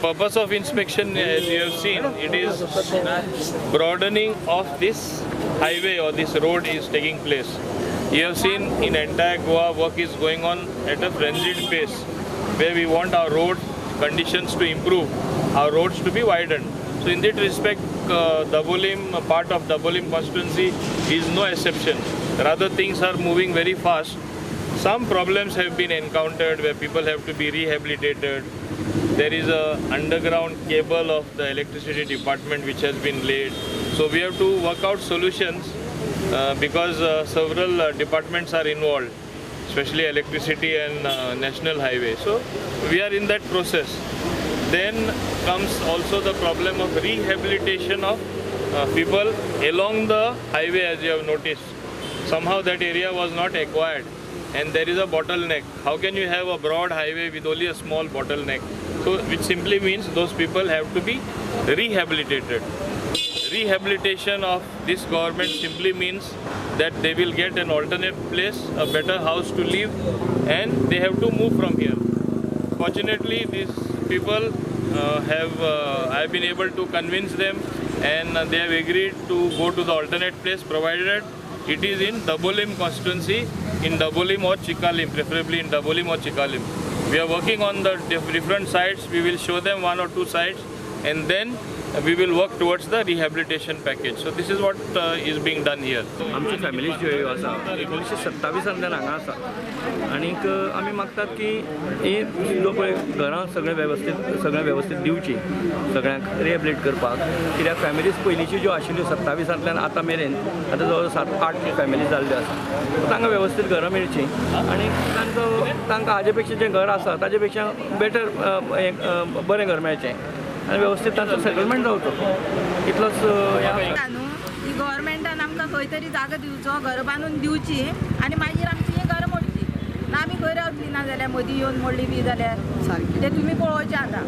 Purpose of inspection, as you have seen, it is broadening of this highway or this road is taking place. You have seen in entire Goa work is going on at a frenzied pace, where we want our road conditions to improve, our roads to be widened. So in that respect, Dabolim, part of Dabolim constituency is no exception. Rather, things are moving very fast. Some problems have been encountered where people have to be rehabilitated. There is a underground cable of the electricity department which has been laid. So we have to work out solutions because several departments are involved, especially electricity and national highway. So we are in that process. Then comes also the problem of rehabilitation of people along the highway, as you have noticed. Somehow that area was not acquired and there is a bottleneck. How can you have a broad highway with only a small bottleneck? So which simply means those people have to be rehabilitated. Rehabilitation of this government simply means that they will get an alternate place, a better house to live, and they have to move from here. Fortunately, these people I have been able to convince them, and they have agreed to go to the alternate place provided it is in Dabolim constituency, in Dabolim or Chicalim, preferably in Dabolim or Chicalim. We are working on the different sites. We will show them one or two sites, and then we will work towards the rehabilitation package. So this is what is being done here. आमची family जी आसा 1927 हांगा आसा आनीक आमी मागतात की ही जो पळय घरां सगळें वेवस्थीत दिवची सगळ्यांक रिहेबिलिट करपाक, कित्याक फॅमिलीज पयलींच्यो ज्यो आशिल्ल्यो 27 आतां मेरेन आतां जवळ 7-8 फॅमिली जाल्ल्यो आसा. तांकां वेवस्थीत घरां मेळची आनी तांकां हाजे पेक्षा जें घर आसा ताजे पेक्षा बेटर बरें घर मेळचें आनी वेवस्थीत तांचो सेटलमेंट जावचो इतलोच न्हू. गव्हर्मेंटान आमकां खंय तरी जागो दिवचो, घर बांदून दिवची आनी मागीर आमची ही घरां मोडची ना. आमी खंय रावतली ना जाल्यार मदीं येवन मोडली बी जाल्यार सारकी तें तुमी पळोवचें आतां.